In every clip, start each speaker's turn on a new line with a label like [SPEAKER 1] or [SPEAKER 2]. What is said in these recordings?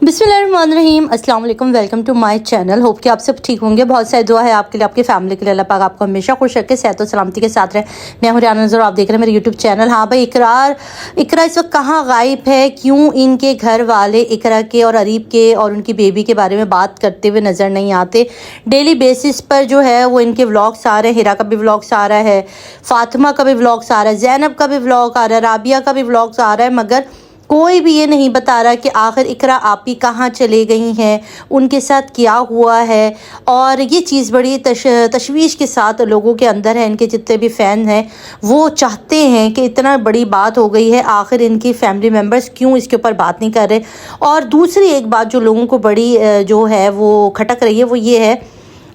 [SPEAKER 1] बिस्मिल्लाहिर्रहमानिर्रहीम, अस्सलाम वालेकुम, welcome to my channel. Hope कि आप सब ठीक होंगे। बहुत सारी दुआ है आपके लिए, आपकी फैमिली के लिए। अल्लाह पाक आपको हमेशा खुश रखे, सेहत और सलामती के साथ रहे। मैं हूं रियाना नज़र, आप देख रहे हैं मेरे यूट्यूब चैनल। हाँ भाई, इकरा इस वक्त कहाँ गायब है? क्यों इनके घर वाले इकरा के और अरीब के और उनकी बेबी के बारे में बात करते हुए नज़र नहीं आते? डेली बेसिस पर जो है वो इनके व्लॉग्स आ रहे हैं। हिरा का भी व्लॉग्स आ रहा है, फातिमा का भी व्लॉग्स आ रहा है, ज़ैनब का भी व्लॉग आ रहा है, राबिया का भी व्लॉग्स आ रहा है, मगर कोई भी ये नहीं बता रहा कि आखिर इकरा आपी कहाँ चले गई हैं, उनके साथ क्या हुआ है। और ये चीज़ बड़ी तशवीश के साथ लोगों के अंदर है। इनके जितने भी फ़ैन हैं वो चाहते हैं कि इतना बड़ी बात हो गई है, आखिर इनकी फैमिली मेम्बर्स क्यों इसके ऊपर बात नहीं कर रहे। और दूसरी एक बात जो लोगों को बड़ी जो है वो खटक रही है, वो ये है,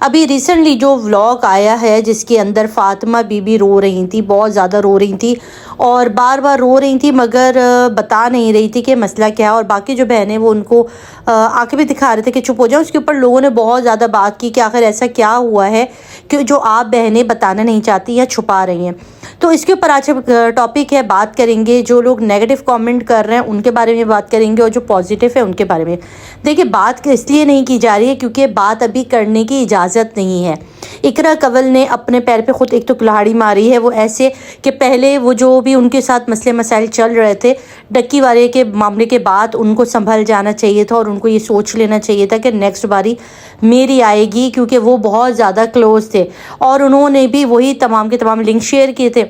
[SPEAKER 1] अभी रिसेंटली जो व्लॉग आया है जिसके अंदर फातिमा बीबी रो रही थी, बहुत ज़्यादा रो रही थी और बार बार रो रही थी, मगर बता नहीं रही थी कि मसला क्या है। और बाकी जो बहनें वो उनको आके भी दिखा रहे थे कि चुप हो जाओ। उसके ऊपर लोगों ने बहुत ज़्यादा बात की कि आखिर ऐसा क्या हुआ है कि जो आप बहनें बताना नहीं चाहती या छुपा रही हैं। तो इसके ऊपर आज टॉपिक है, बात करेंगे। जो लोग नेगेटिव कमेंट कर रहे हैं उनके बारे में बात करेंगे और जो पॉजिटिव है उनके बारे में। देखिए, बात इसलिए नहीं की जा रही है क्योंकि बात अभी करने की इजाज़त नहीं है। इकरा कंवल ने अपने पैर पे खुद एक तो कुल्हाड़ी मारी है, वो ऐसे कि पहले वो जो भी उनके साथ मसले मसाइल चल रहे थे, डक्की वाले के मामले के बाद उनको संभल जाना चाहिए था और उनको ये सोच लेना चाहिए था कि नेक्स्ट बारी मेरी आएगी, क्योंकि वो बहुत ज़्यादा क्लोज थे और उन्होंने भी वही तमाम के तमाम लिंक शेयर किए थे।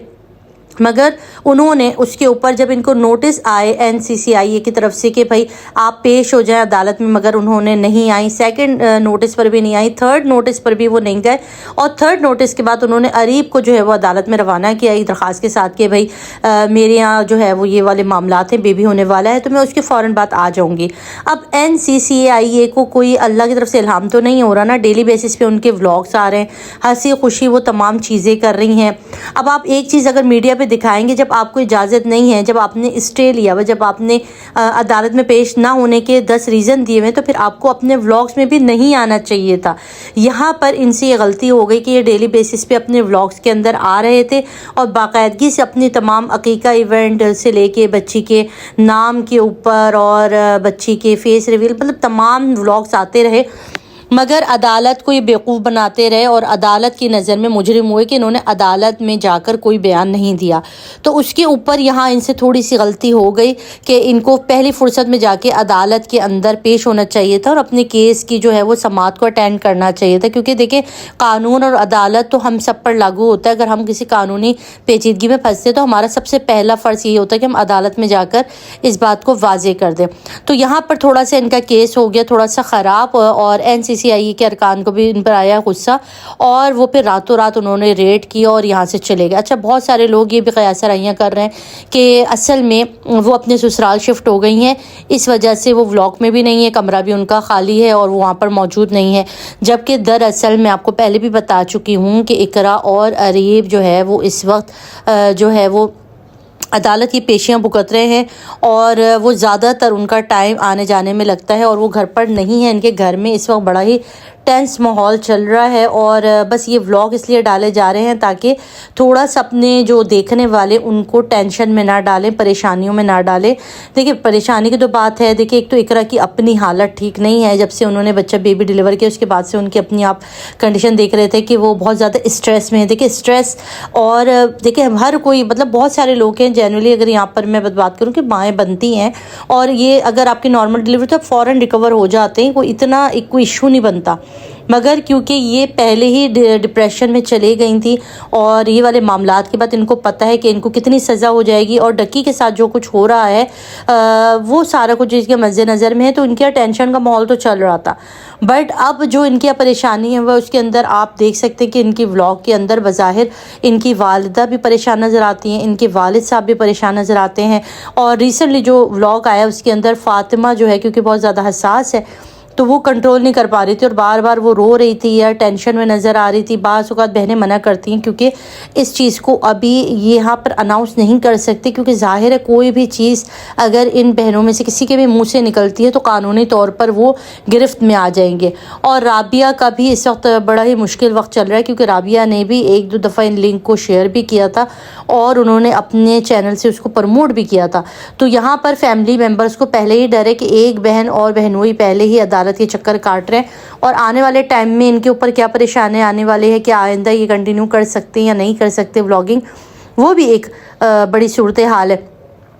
[SPEAKER 1] मगर उन्होंने उसके ऊपर जब इनको नोटिस आए NCCIA की तरफ से कि भाई आप पेश हो जाएं अदालत में, मगर उन्होंने नहीं आई। सेकंड नोटिस पर भी नहीं आई, थर्ड नोटिस पर भी वो नहीं गए। और थर्ड नोटिस के बाद उन्होंने अरीब को जो है वो अदालत में रवाना किया एक दरख्वास्त के साथ कि भाई मेरे यहाँ जो है वो ये वाले मामलात हैं, बेबी होने वाला है, तो मैं उसके फ़ौरन बाद आ जाऊँगी। अब NCCIA को कोई अल्लाह की तरफ से इल्हाम तो नहीं हो रहा ना, डेली बेसिस पे उनके व्लॉग्स आ रहे हैं, हंसी खुशी वो तमाम चीज़ें कर रही हैं। अब आप एक चीज़ अगर मीडिया पे दिखाएंगे, जब आपको इजाज़त नहीं है, जब आपने स्टे लिया हुआ, जब आपने अदालत में पेश ना होने के 10 रीज़न दिए हुए, तो फिर आपको अपने व्लॉग्स में भी नहीं आना चाहिए था। यहाँ पर इनसे ये गलती हो गई कि ये डेली बेसिस पे अपने व्लॉग्स के अंदर आ रहे थे और बाकायदगी से अपनी तमाम अकीका इवेंट से लेके बच्ची के नाम के ऊपर और बच्ची के फेस रिवील, मतलब तमाम व्लॉग्स आते रहे, मगर अदालत को ये बेवकूफ़ बनाते रहे और अदालत की नज़र में मुजरिम हुए कि इन्होंने अदालत में जाकर कोई बयान नहीं दिया। तो उसके ऊपर यहाँ इनसे थोड़ी सी गलती हो गई कि इनको पहली फ़ुर्सत में जाके अदालत के अंदर पेश होना चाहिए था और अपने केस की जो है वो समाअत को अटेंड करना चाहिए था। क्योंकि देखिए, कानून और अदालत तो हम सब पर लागू होता है। अगर हम किसी कानूनी पेचीदगी में फंसते तो हमारा सबसे पहला फ़र्ज़ ये होता है कि हम अदालत में जाकर इस बात को वाज़े कर दें। तो यहाँ पर थोड़ा सा इनका केस हो गया थोड़ा सा ख़राब और NCCIA के अरकान को भी इन पर आया गुस्सा और वो फिर रातों रात उन्होंने रेड की और यहाँ से चले गए। अच्छा, बहुत सारे लोग ये भी क़यासराइयाँ कर रहे हैं कि असल में वो अपने ससुराल शिफ्ट हो गई हैं, इस वजह से वो व्लॉग में भी नहीं है, कमरा भी उनका खाली है और वो वहाँ पर मौजूद नहीं है। जबकि दरअसल मैं आपको पहले भी बता चुकी हूँ कि इकरा और अरीब जो है वो इस वक्त जो है वो अदालत की पेशियाँ भुगत रहे हैं और वो ज़्यादातर उनका टाइम आने जाने में लगता है और वो घर पर नहीं है। इनके घर में इस वक्त बड़ा ही टेंस माहौल चल रहा है और बस ये व्लॉग इसलिए डाले जा रहे हैं ताकि थोड़ा सा अपने जो देखने वाले उनको टेंशन में ना डालें, परेशानियों में ना डालें। देखिए, परेशानी की तो बात है। देखिए, एक तो इकरा की अपनी हालत ठीक नहीं है। जब से उन्होंने बच्चा बेबी डिलीवर किया उसके बाद से उनकी अपनी आप कंडीशन देख रहे थे कि वो बहुत ज़्यादा स्ट्रेस में है। देखिए, स्ट्रेस और देखिए हर कोई, मतलब बहुत सारे लोग हैं जनरली, अगर यहाँ पर मैं बात करूँ कि माएँ बनती हैं और ये अगर आपकी नॉर्मल डिलीवरी तो फ़ौरन रिकवर हो जाते हैं, कोई इतना कोई इशू नहीं बनता। मगर क्योंकि ये पहले ही डिप्रेशन में चली गई थी और ये वाले मामलात के बाद इनको पता है कि इनको कितनी सज़ा हो जाएगी और डक्की के साथ जो कुछ हो रहा है वो सारा कुछ इसके मद्देनज़र में है, तो इनके टेंशन का माहौल तो चल रहा था। बट अब जो इनकी परेशानी है वह उसके अंदर आप देख सकते हैं कि इनकी व्लॉग के अंदर बज़ाहिर इनकी वालिदा भी परेशान नज़र आती हैं, इनके वालिद साहब भी परेशान नज़र आते हैं। और रिसेंटली जो व्लॉग आया उसके अंदर फ़ातिमा जो है, क्योंकि बहुत ज़्यादा हसास है, तो वो कंट्रोल नहीं कर पा रही थी और बार बार वो रो रही थी या टेंशन में नज़र आ रही थी। बाज़ औक़ात बहनें मना करती हैं क्योंकि इस चीज़ को अभी ये यहाँ पर अनाउंस नहीं कर सकती, क्योंकि ज़ाहिर है कोई भी चीज़ अगर इन बहनों में से किसी के भी मुंह से निकलती है तो कानूनी तौर पर वो गिरफ्त में आ जाएंगे। और राबिया का भी इस वक्त बड़ा ही मुश्किल वक्त चल रहा है, क्योंकि राबिया ने भी 1-2 दफ़ा इन लिंक को शेयर भी किया था और उन्होंने अपने चैनल से उसको प्रमोट भी किया था। तो यहाँ पर फैमिली मेम्बर्स को पहले ही डर है कि एक बहन और बहनोई पहले ही अदालत के चक्कर काट रहे हैं और आने वाले टाइम में इनके ऊपर क्या परेशानी आने वाले हैं, क्या आइंदा ये कंटिन्यू कर सकते हैं या नहीं कर सकते व्लॉगिंग, वो भी एक बड़ी सूरत हाल है।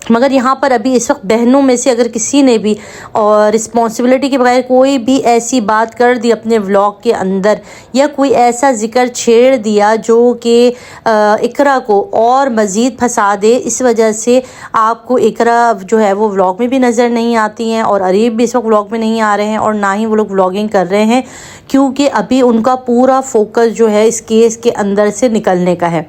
[SPEAKER 1] मगर यहाँ पर अभी इस वक्त बहनों में से अगर किसी ने भी और रिस्पॉन्सिबिलिटी के बगैर कोई भी ऐसी बात कर दी अपने व्लॉग के अंदर या कोई ऐसा जिक्र छेड़ दिया जो कि इकरा को और मज़ीद फंसा दे, इस वजह से आपको इकरा जो है वो व्लॉग में भी नज़र नहीं आती हैं और अरीब भी इस वक्त व्लॉग में नहीं आ रहे हैं और ना ही वो लोग व्लॉगिंग कर रहे हैं, क्योंकि अभी उनका पूरा फोकस जो है इस केस के अंदर से निकलने का है।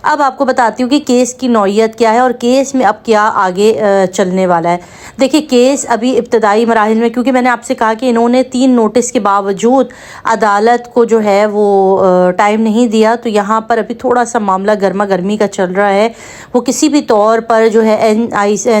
[SPEAKER 1] अब आपको बताती हूँ कि केस की नौइयत क्या है और केस में अब क्या आगे चलने वाला है। देखिए, केस अभी इब्तदाई मराहिल में, क्योंकि मैंने आपसे कहा कि इन्होंने 3 नोटिस के बावजूद अदालत को जो है वो टाइम नहीं दिया, तो यहाँ पर अभी थोड़ा सा मामला गर्मा गर्मी का चल रहा है। वो किसी भी तौर पर जो है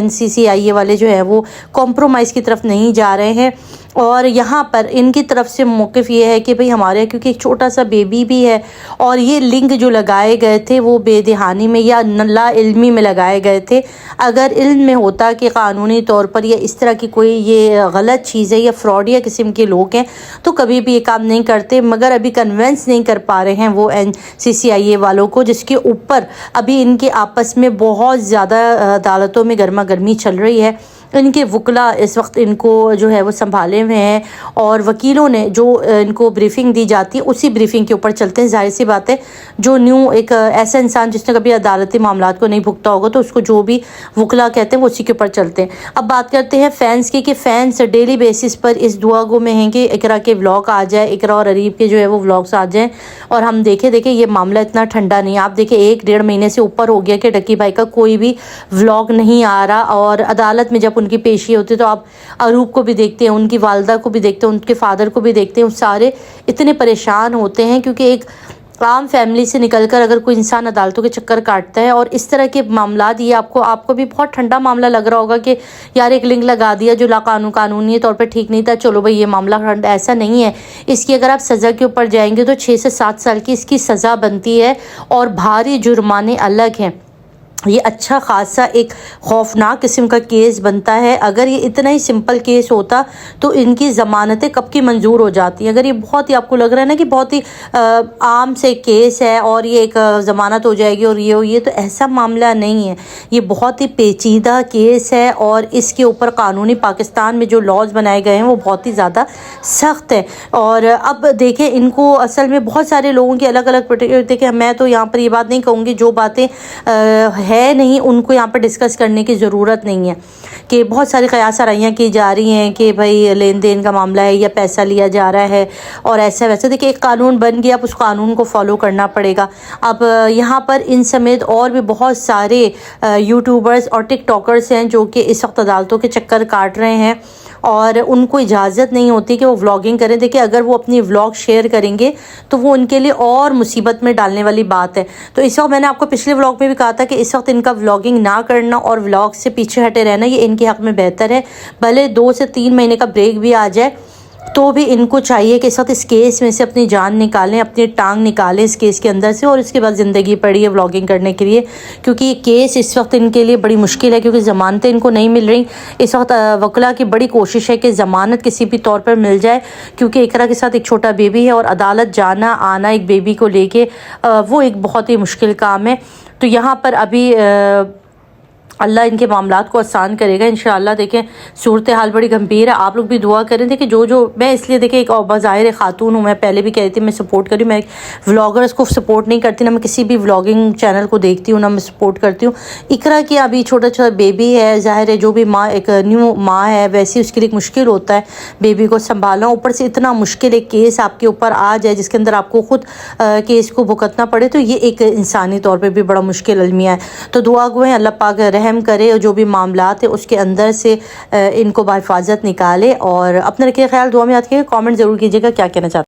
[SPEAKER 1] NCCIA वाले जो है वो कॉम्प्रोमाइज़ की तरफ नहीं जा रहे हैं और यहाँ पर इनकी तरफ से मौक़िफ़ ये है कि भाई हमारे, क्योंकि एक छोटा सा बेबी भी है और ये लिंक जो लगाए गए थे वो बेदहानी में या ला इल्मी में लगाए गए थे। अगर इल्म में होता कि क़ानूनी तौर पर या इस तरह की कोई ये गलत चीज़ है या फ्रॉडिया किस्म के लोग हैं तो कभी भी ये काम नहीं करते, मगर अभी कन्वेंस नहीं कर पा रहे हैं वो NCCIA वालों को, जिसके ऊपर अभी इनके आपस में बहुत ज़्यादा अदालतों में गर्मा गर्मी चल रही है। इनके वकला इस वक्त इनको जो है वो संभाले हुए हैं और वकीलों ने जो इनको ब्रीफिंग दी जाती है उसी ब्रीफिंग के ऊपर चलते हैं। जाहिर सी बात है, जो न्यू एक ऐसा इंसान जिसने कभी अदालती मामलात को नहीं भुगता होगा तो उसको जो भी वकला कहते हैं वो उसी के ऊपर चलते हैं। अब बात करते हैं फ़ैन्स की कि फ़ैन्स डेली बेसिस पर इस दुआ गो में हैं कि इकरा के व्लॉग आ जाए, इकरा और अरीब के जो है वो व्लॉग्स आ जाएँ और हम देखें ये मामला इतना ठंडा नहीं है। आप देखें 1-1.5 महीने से ऊपर हो गया कि डक्की भाई का कोई भी व्लॉग नहीं आ रहा और अदालत में जब उनकी पेशी होती है तो आप अरूब को भी देखते हैं, उनकी वालदा को भी देखते हैं, उनके फादर को भी देखते हैं, सारे इतने परेशान होते हैं क्योंकि एक आम फैमिली से निकलकर अगर कोई इंसान अदालतों के चक्कर काटता है और इस तरह के मामलात, ये आपको भी बहुत ठंडा मामला लग रहा होगा कि यार एक लिंक लगा दिया जो कानूनी तौर पर ठीक नहीं था, चलो भाई ये मामला ठंडा, ऐसा नहीं है। इसकी अगर आप सज़ा के ऊपर जाएंगे तो 6 से 7 साल की इसकी सज़ा बनती है और भारी जुर्माने अलग हैं। ये अच्छा खासा एक खौफनाक किस्म का केस बनता है। अगर ये इतना ही सिंपल केस होता तो इनकी ज़मानतें कब की मंजूर हो जाती। अगर ये बहुत ही आपको लग रहा है ना कि बहुत ही आम से केस है और ये एक ज़मानत हो जाएगी और ये तो ऐसा मामला नहीं है। ये बहुत ही पेचीदा केस है और इसके ऊपर कानूनी पाकिस्तान में जो लॉज बनाए गए हैं वो बहुत ही ज़्यादा सख्त है। और अब देखें, इनको असल में बहुत सारे लोगों की अलग अलग, देखें मैं तो यहाँ पर ये बात नहीं कहूँगी, जो बातें है नहीं उनको यहाँ पर डिस्कस करने की ज़रूरत नहीं है कि बहुत सारी क़यास आराइयाँ की जा रही हैं कि भाई लेन देन का मामला है या पैसा लिया जा रहा है और ऐसा वैसा। देखिए, एक कानून बन गया, अब उस कानून को फॉलो करना पड़ेगा। अब यहाँ पर इन समेत और भी बहुत सारे यूट्यूबर्स और टिकटॉकर्स हैं जो कि इस वक्त अदालतों के चक्कर काट रहे हैं और उनको इजाज़त नहीं होती कि वो व्लॉगिंग करें। देखिए, अगर वो अपनी व्लॉग शेयर करेंगे तो वो उनके लिए और मुसीबत में डालने वाली बात है। तो इस वक्त मैंने आपको पिछले व्लॉग में भी कहा था कि इस वक्त इनका व्लॉगिंग ना करना और व्लॉग से पीछे हटे रहना ये इनके हक़ में बेहतर है। भले 2 से 3 महीने का ब्रेक भी आ जाए तो भी इनको चाहिए कि इस वक्त इस केस में से अपनी जान निकालें, अपनी टांग निकालें इस केस के अंदर से और इसके बाद ज़िंदगी पड़ी है व्लॉगिंग करने के लिए, क्योंकि ये केस इस वक्त इनके लिए बड़ी मुश्किल है क्योंकि ज़मानतें इनको नहीं मिल रही। इस वक्त वकला की बड़ी कोशिश है कि ज़मानत किसी भी तौर पर मिल जाए, क्योंकि इकरा के साथ एक छोटा बेबी है और अदालत जाना आना एक बेबी को लेके वो एक बहुत ही मुश्किल काम है। तो यहाँ पर अभी अल्लाह इनके मामलात को आसान करेगा इंशाअल्लाह। देखें, सूरत हाल बड़ी गंभीर है, आप लोग भी दुआ करें। देखिए, जो मैं इसलिए देखिए एक बाज़ाहिर खातून हूँ, मैं पहले भी कह रही थी मैं सपोर्ट करी, मैं व्लॉगर्स को सपोर्ट नहीं करती, ना मैं किसी भी व्लॉगिंग चैनल को देखती हूँ, ना मैं सपोर्ट करती हूँ। इकरा की अभी छोटा बेबी है, ज़ाहिर है जो भी माँ एक न्यू माँ है वैसे उसके लिए मुश्किल होता है बेबी को संभालना, ऊपर से इतना मुश्किल एक केस आपके ऊपर आ जाए जिसके अंदर आपको ख़ुद केस को भुगतना पड़े, तो ये एक इंसानी तौर पर भी बड़ा मुश्किल अलमिया है। तो दुआ गो है अल्लाह पाक رحم کرے، اور جو بھی معاملات ہیں اس کے اندر سے ان کو بحفاظت نکالے، اور اپنا رکھیے خیال، دعا میں یاد کیجیے، کامنٹ ضرور کیجیے گا کیا کہنا چاہتے ہیں۔